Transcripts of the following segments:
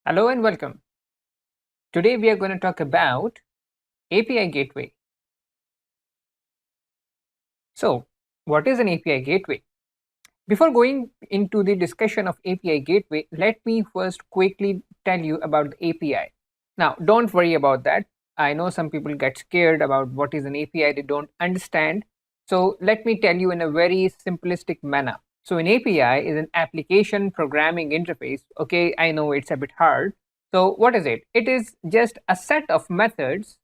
Hello and welcome. Today we are going to talk about API gateway. So, what is an API gateway? Before going into the discussion of API gateway, let me first quickly tell you about the API. Now, don't worry about that. I know some people get scared about what is an API, they don't understand. So, let me tell you in a very simplistic manner. So, an API is an application programming interface. Okay, I know it's a bit hard. So, what is it? It is just a set of methods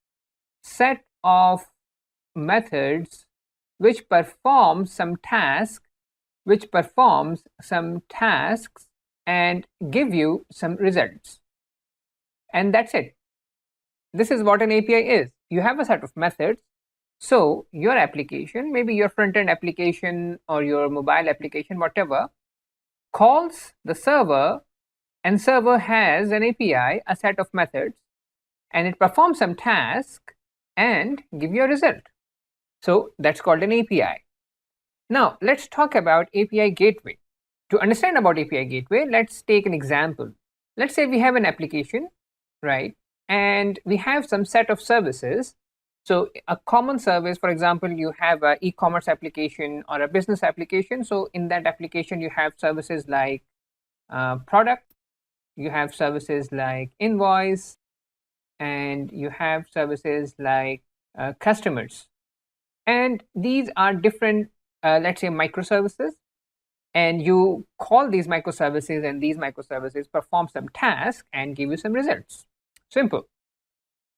which performs some tasks and give you some results, and that's it. This is what an API is. You have a set of methods, so your application, maybe your front-end application or your mobile application, whatever, calls the server, and server has an API, a set of methods, and it performs some task and give you a result. So that's called an API. Now let's talk about API gateway. To understand about API gateway, let's take an example. Let's say we have an application, right? And we have some set of services. So a common service, for example, you have an e-commerce application or a business application. So in that application, you have services like product, you have services like invoice, and you have services like customers. And these are different, let's say, microservices. And you call these microservices, and these microservices perform some task and give you some results. Simple.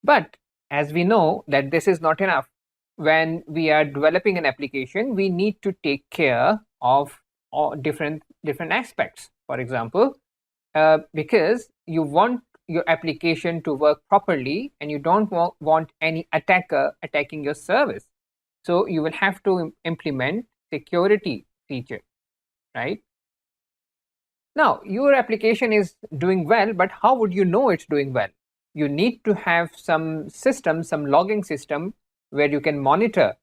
But as we know that this is not enough. When we are developing an application, we need to take care of all different aspects. For example, because you want your application to work properly and you don't want any attacker attacking your service. So you will have to implement security feature, right? Now, your application is doing well, but how would you know it's doing well? You need to have some system, some logging system where you can monitor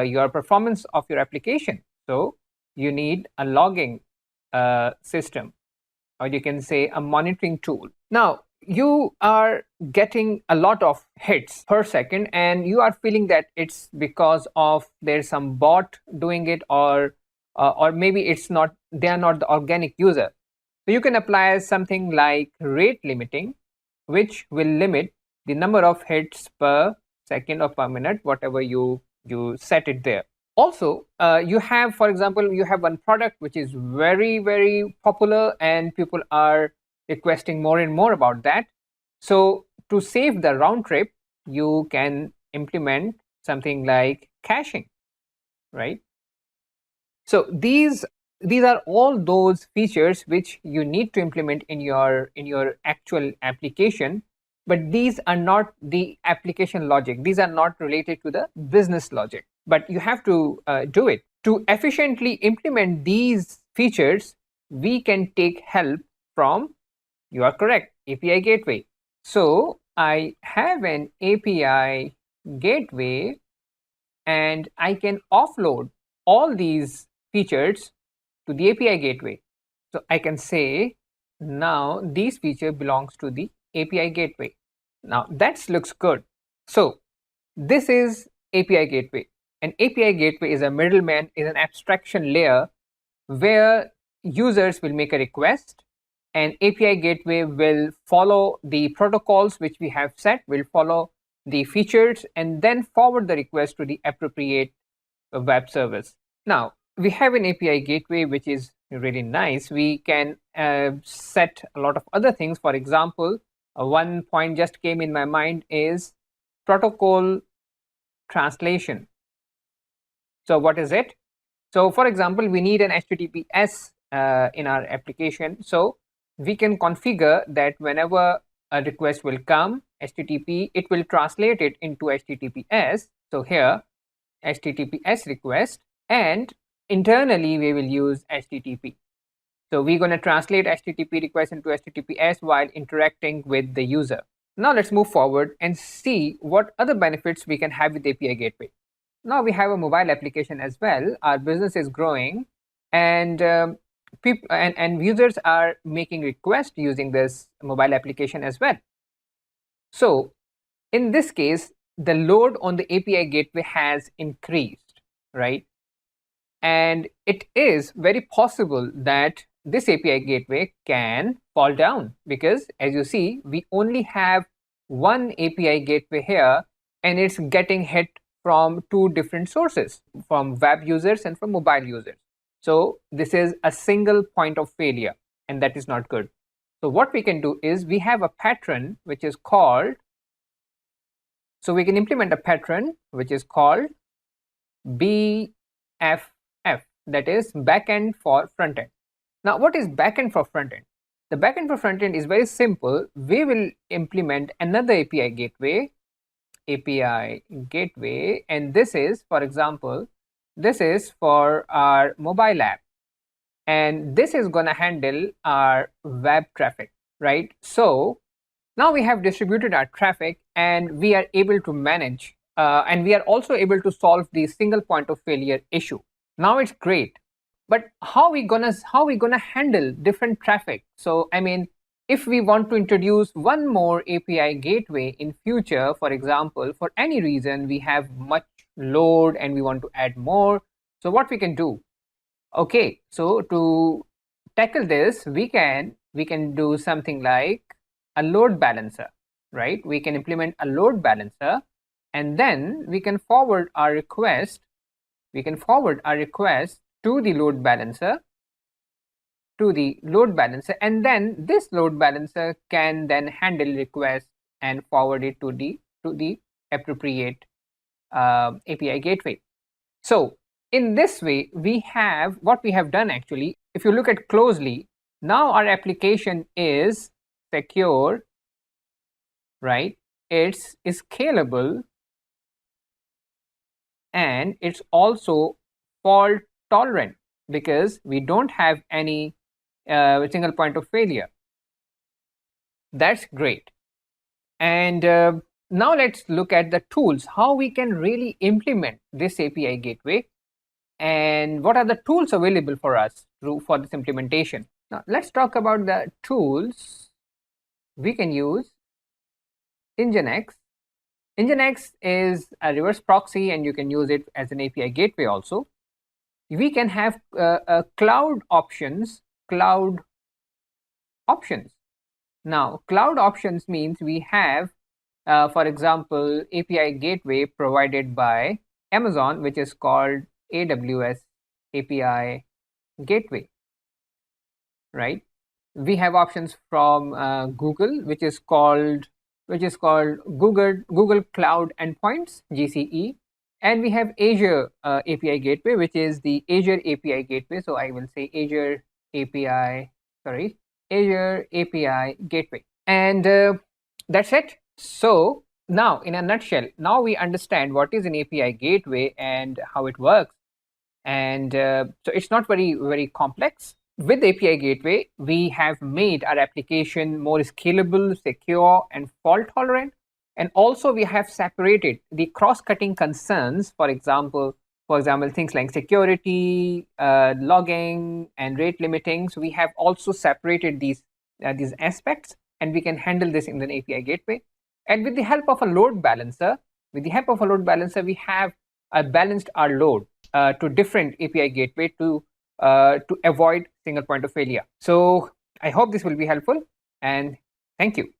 your performance of your application. So you need a logging system, or you can say a monitoring tool. Now, you are getting a lot of hits per second, and you are feeling that it's because of there's some bot doing it, or maybe it's not, they are not the organic user. So you can apply something like rate limiting, which will limit the number of hits per second or per minute, whatever you set it there. Also, you have, for example, you have one product which is very, very popular and people are requesting more and more about that. So to save the round trip, you can implement something like caching, right? So these are all those features which you need to implement in your actual application, but these are not the application logic. These are not related to the business logic, but you have to do it. To efficiently implement these features, we can take help from, you are correct, API gateway. So I have an API gateway and I can offload all these features to the API gateway. So I can say now these feature belongs to the API gateway. Now that looks good. So this is API gateway. An API gateway is a middleman, is an abstraction layer where users will make a request, and API gateway will follow the protocols which we have set, will follow the features, and then forward the request to the appropriate web service. Now, we have an API gateway which is really nice. We can set a lot of other things. For example, one point just came in my mind is protocol translation. So what is it? So for example, we need an HTTPS in our application. So we can configure that whenever a request will come, HTTP, it will translate it into HTTPS. So here, HTTPS request, and internally we will use HTTP. So we're going to translate HTTP request into HTTPS while interacting with the user. Now let's move forward and see what other benefits we can have with API gateway. Now we have a mobile application as well. Our business is growing, and people and users are making requests using this mobile application as well. So in this case, the load on the API gateway has increased, right? And it is very possible that this API gateway can fall down, because as you see, we only have one API gateway here, and it's getting hit from two different sources, from web users and from mobile users. So this is a single point of failure, and that is not good. So what we can do is we have a pattern which is called, so we can implement a pattern which is called BFF, that is backend for frontend. Now, what is backend for frontend? The backend for frontend is very simple. We will implement another API gateway, and this is, for example, this is for our mobile app, and this is going to handle our web traffic, right? So now we have distributed our traffic, and we are able to manage, and we are also able to solve the single point of failure issue. Now it's great, but how we gonna handle different traffic? So I mean, if we want to introduce one more API gateway in future, for example, for any reason we have much load and we want to add more, so what we can do? Okay, so to tackle this, we can do something like a load balancer, right? We can implement a load balancer, and then we can forward our request to the load balancer, and then this load balancer can then handle request and forward it to the appropriate API gateway. So in this way, we have what we have done actually. If you look at closely, now our application is secure, right? It's scalable, and it's also fault tolerant, because we don't have any single point of failure. That's great. And now let's look at the tools, how we can really implement this API gateway, and what are the tools available for us for this implementation. Now let's talk about the tools. We can use Nginx. Nginx is a reverse proxy, and you can use it as an API gateway also. We can have cloud options. Now, cloud options means we have, for example, API gateway provided by Amazon, which is called AWS API Gateway, right? We have options from Google, which is called Google Cloud Endpoints, GCE, and we have Azure API Gateway, which is the Azure API Gateway. So I will say Azure API Gateway, and that's it. So now, in a nutshell, now we understand what is an API gateway and how it works, and so it's not very complex. With API gateway, we have made our application more scalable, secure, and fault tolerant. And also we have separated the cross-cutting concerns, for example, things like security, logging, and rate limiting. So we have also separated these aspects, and we can handle this in an API gateway. And with the help of a load balancer, we have balanced our load to different API gateway to avoid single point of failure. So I hope this will be helpful, and thank you.